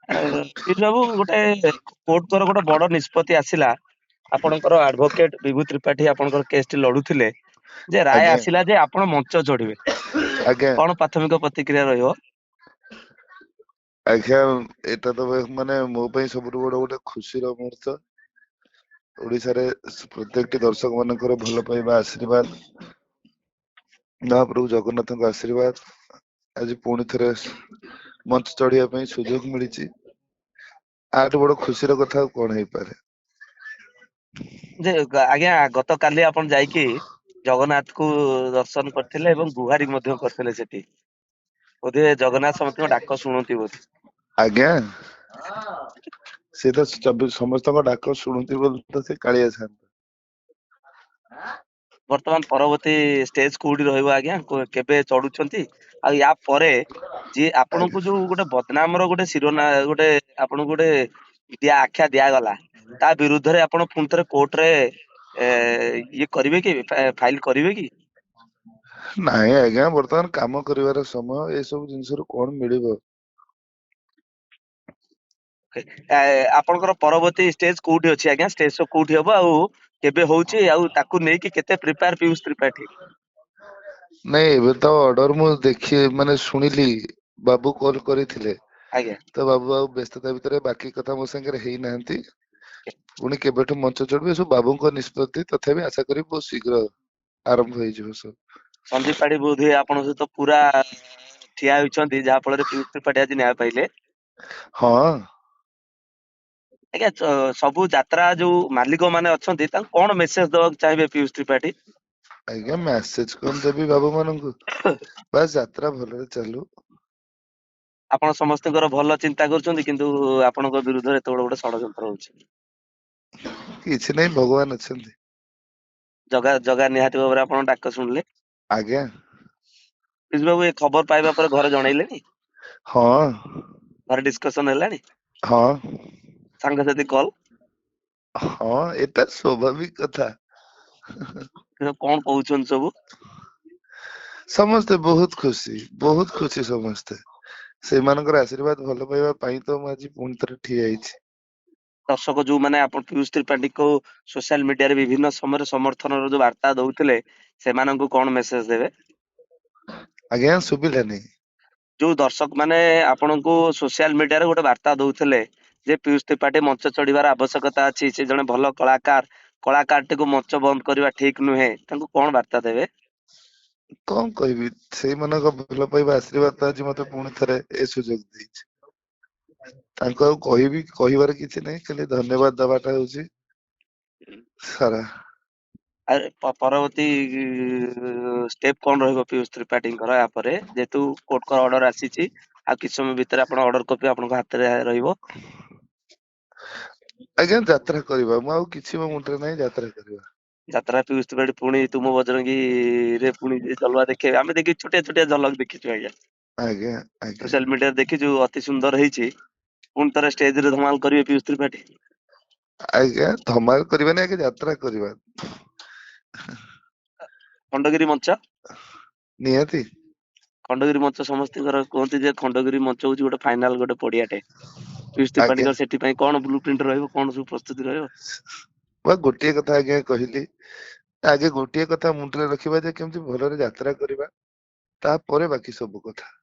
ପିୟୁଷ ବାବୁ, ଗୋଟେ କୋର୍ଟଙ୍କର ଗୋଟେ ବଡ ନିଷ୍ପତ୍ତି ଆସିଲା। ଆପଣଙ୍କର ଆଡଭୋକେଟ ବିଭୁ ତ୍ରିପାଠୀ ଆପଣଙ୍କର କେସ୍ ଟି ଲଢୁଥିଲେ, ଯେ ରାୟ ଆଜ୍ଞା ଆସିଲା ଯେ ଆପଣ ମଞ୍ଚ ଚଢିବେ। ଆଜ୍ଞା କଣ ପ୍ରାଥମିକ ପ୍ରତିକ୍ରିୟା ରହିବ? ଆଜ୍ଞା, ଏଇଟା ତ ମାନେ ମୋ ପାଇଁ ସବୁଠୁ ବଡ ଗୋଟେ ଖୁସିର ମୁହୂର୍ତ୍ତ। ଓଡିଶାରେ ପ୍ରତ୍ୟେକଟି ଦର୍ଶକ ମାନଙ୍କର ଭଲ ପାଇବା ଆଶୀର୍ବାଦ, ମହାପ୍ରଭୁ ଜଗନ୍ନାଥଙ୍କ ଆଶୀର୍ବାଦ ଆଜି ପୁଣି ଥରେ ମଞ୍ଚ ଚଢିବା ପାଇଁ ସୁଯୋଗ ମିଳିଛି। ଆଠୁ ବଡ ଖୁସିର କଥା ଆଉ କଣ ହେଇପାରେ। ଯେ ଆଜ୍ଞା, ଗତକାଲି ଆପଣ ଯାଇକି ଜଗନ୍ନାଥ କୁ ଦର୍ଶନ କରିଥିଲେ ଏବଂ ଗୁହାରି ମଧ୍ୟ କରିଥିଲେ ସେଠି। ବୋଧେ ଜଗନ୍ନାଥ ସମସ୍ତଙ୍କ ଡାକ ଶୁଣନ୍ତି ବୋଧେ। ଆଜ୍ଞା, ସେ ତ ସମସ୍ତଙ୍କ ଡାକ ଶୁଣନ୍ତି ବୋଲି ତ ସେ କାଳିଆ ସାଆନ୍ତ। ବର୍ତ୍ତମାନ ପରବର୍ତ୍ତୀ ଷ୍ଟେଜ କୋଉଠି ରହିବ ଆଜ୍ଞା? କେବେ ଚଢୁଛନ୍ତି? ଆଉ ୟା ପରେ ଯିଏ ଆଜ୍ଞା ଆପଣଙ୍କୁ ଯୋଉ ଗୋଟେ ବଦନାମ ର ଗୋଟେ ଗୋଟେ ଆପଣଙ୍କୁ ଗୋଟେ ଆଖ୍ୟା ଦିଆଗଲା, ତା ବିରୁଦ୍ଧରେ ଆପଣ ପୁଣି ଥରେ କୋର୍ଟ ରେ ଇଏ କରିବେ କି, ଫାଇଲ କରିବେ କି? ନାଇଁ ଆଜ୍ଞା, ବର୍ତ୍ତମାନ କାମ କରିବାର ସମୟ। ଏସବୁ ଜିନିଷରୁ କଣ ମିଳିବ? ଆପଣଙ୍କର ପରବର୍ତ୍ତୀ ଷ୍ଟେଜ କୋଉଠି ଅଛି ଆଜ୍ଞା? ଷ୍ଟେଜ ଶୋ କୋଉଠି ହବ, ଆଉ କେବେ ହଉଛି, ଆଉ ତାକୁ ନେଇକି କେତେ ପ୍ରିପେୟାର ପିୟୁଷ ତ୍ରିପାଠୀ? ନାଇଁ, ଏବେ ତ ଅର୍ଡର ମୁଁ ମାନେ ଶୁଣିଲି, ବାବୁ କଲ କରିଥିଲେ। ଆଜ୍ଞା। ତ ବାବୁ ଆଉ ବ୍ୟସ୍ତତା ଭିତରେ ବାକି କଥା ମୋ ସାଙ୍ଗରେ ହେଇନାହାନ୍ତି। ପୁଣି କେବେଠୁ ମଞ୍ଚ ଚଢିବେ, ସବୁ ବାବୁଙ୍କ ନିଷ୍ପତ୍ତି। ତଥାପି ଆଶା କରି ବହୁତ ଶୀଘ୍ର ଆରମ୍ଭ ହେଇଯିବ ସବୁ। ସନ୍ଦୀପ ପାଢୀ ବୋଧହୁଏ ଆପଣଙ୍କ ସହିତ ପୁରା ଠିଆ ହୋଇଛନ୍ତି, ଯାହା ଫଳରେ ପିୟୁଷ ତ୍ରିପାଠୀ ଆଜି ନ୍ୟାୟ ପାଇଲେ। ହଁ। ଆଜ୍ଞା, ସବୁ ଯାତ୍ରା ଯୋଉ ମାଲିକ ମାନେ ଅଛନ୍ତି, ତାଙ୍କୁ କଣ ମେସେଜ ଦବାକୁ ଚାହିଁବେ ପିୟୁଷ ତ୍ରିପାଠୀ? ଆଜ୍ଞା, ମେସେଜ କଣ ଦେବି ବାବୁ ମାନଙ୍କୁ, ବାସ୍ ଯାତ୍ରା ଭଲରେ ଚାଲୁ। ଆପଣ ସମସ୍ତଙ୍କର ଭଲ ଚିନ୍ତା କରୁଛନ୍ତି, କିନ୍ତୁ ଆପଣଙ୍କ ବିରୁଦ୍ଧରେ ଏତେ ବଡ ଗୋଟେ ଷଡଯନ୍ତ୍ର ହଉଛି। କିଛି ନାହିଁ, ଭଗବାନ ଅଛନ୍ତି। ଜଗା ନିହାତି ଭାବରେ ଆପଣଙ୍କ ଡାକ ଶୁଣିଲେ। ଆଜ୍ଞା। ପିୟୁଷ ବାବୁ, ଏ ଖବର ପାଇବା ପରେ ଘରେ ଜଣେଇଲେଣି? ହଁ ଘରେ ଡିସ୍କସନ ହେଲାଣି? ହଁ ସାଙ୍ଗସାଥି କଲ? ହଁ, ଏଟା ସ୍ୱାଭାବିକ କଥା। କଣ କହୁଛନ୍ତି ସବୁ? ସମସ୍ତେ ବହୁତ ଖୁସି ସମସ୍ତେ। ସେମାନଙ୍କର ଆଶୀର୍ବାଦ ଭଲ ପାଇବା ପାଇଁ ତ ମୁଁ ଆଜି ପୁଣି ଥରେ ଠିଆ ହେଇଛି। ଦର୍ଶକ ଯୋଉମାନେ ଆପଣ ପିୟୁଷ ତ୍ରିପାଠୀଙ୍କୁ ସୋସିଆଲ ମିଡିଆରେ ବିଭିନ୍ନ ସମୟରେ ସମର୍ଥନର ଯୋଉ ବାର୍ତ୍ତା ଦଉଥିଲେ, ସେମାନଙ୍କୁ କଣ ମେସେଜ ଦେବେ? ଆଜ୍ଞା, ଶୁଭିଲାନି। ଯୋଉ ଦର୍ଶକ ମାନେ ଆପଣଙ୍କୁ ସୋସିଆଲ ମିଡିଆରେ ଗୋଟେ ବାର୍ତ୍ତା ଦଉଥିଲେ ଯେ ପିୟୁଷ ତ୍ରିପାଠୀ ମଞ୍ଚ ଚଢିବାର ଆବଶ୍ୟକତା ଅଛି, ସେ ଜଣେ ଭଲ କଳାକାର, କଳାକାରଟିକୁ ମଞ୍ଚ ବନ୍ଦ କରିବା ଠିକ ନୁହେଁ, ତାଙ୍କୁ କଣ ବାର୍ତ୍ତା ଦେବେ? କଣ କହିବି, ସେଇମାନଙ୍କ ଭଲ ପାଇବା ଆଶୀର୍ବାଦ ତ ଆଜି ମତେ ପୁଣି ଥରେ ଏ ସୁଯୋଗ ଦେଇଛି। ତାଙ୍କୁ ଆଉ କହିବାର କିଛି ନାହିଁ, ଖାଲି ଧନ୍ୟବାଦ ଦବାଟା ହଉଛି ସାରା। ପରବର୍ତ୍ତୀ ଷ୍ଟେପ କଣ ରହିବ ପିୟୁଷ ତ୍ରିପାଠୀଙ୍କର ୟାପରେ, ଯେହେତୁ କୋର୍ଟଙ୍କ ଅର୍ଡର ଆସିଛି? ଆଉ କିଛି ସମୟ ଭିତରେ ଆପଣ ଅର୍ଡର କପି ଆପଣଙ୍କ ହାତରେ ରହିବ। ଆଜ୍ଞା, ଯାତ୍ରା କରିବା। ମୁଁ ଆଉ କିଛି ମୋ ମୁଣ୍ଡରେ ନାହିଁ, ଯାତ୍ରା କରିବା। ଯାତ୍ରା ପିୟୁଷ ତ୍ରିପାଠୀ ପୁଣି ତୁମ ବଜରଙ୍ଗୀ ରେ ପୁଣି ଜଲୱା ଦେଖେଇବେ। ଆମେ ଦେଖିଛୁ, ଛୋଟିଆ ଛୋଟିଆ ଝଲକ ଦେଖିଛୁ ଆଜ୍ଞା, ଆଜ୍ଞା ଆଜ୍ଞା ସୋସିଆଲ ମିଡିଆରେ ଦେଖିଛୁ, ଅତି ସୁନ୍ଦର ହେଇଛି। ପୁଣି ଥରେ ଷ୍ଟେଜ ରେ ଧମାଲ କରିବେ ପିୟୁଷ ତ୍ରିପାଠୀ। ଆଜ୍ଞା, ଧମାଲ କରିବାନି, ଆଗେ ଯାତ୍ରା କରିବା। ଖଣ୍ଡଗିରି ମଞ୍ଚ? ନିହାତି। ଖଣ୍ଡଗିରି ମଞ୍ଚ, ସମସ୍ତଙ୍କର କୁହନ୍ତି ଯେ ଖଣ୍ଡଗିରି ମଞ୍ଚ ହଉଛି ଗୋଟେ ଫାଇନାଲ ଗୋଟେ ପଡିଆଟେ। ପିୟୁଷ ଆଜ୍ଞା, ତ୍ରିପାଠୀଙ୍କର ସେଥିପାଇଁ କଣ ବ୍ଲୁ ପ୍ରିଣ୍ଟ ରହିବ, କଣ ସବୁ ପ୍ରସ୍ତୁତି ରହିବ? ବା ଗୋଟିଏ କଥା ଆଜ୍ଞା କହିଲି, ଆଗେ ଗୋଟିଏ କଥା ମୁଣ୍ଡରେ ରଖିବା ଯେ କେମିତି ଭଲରେ ଯାତ୍ରା କରିବା, ତାପରେ ବାକି ସବୁ କଥା।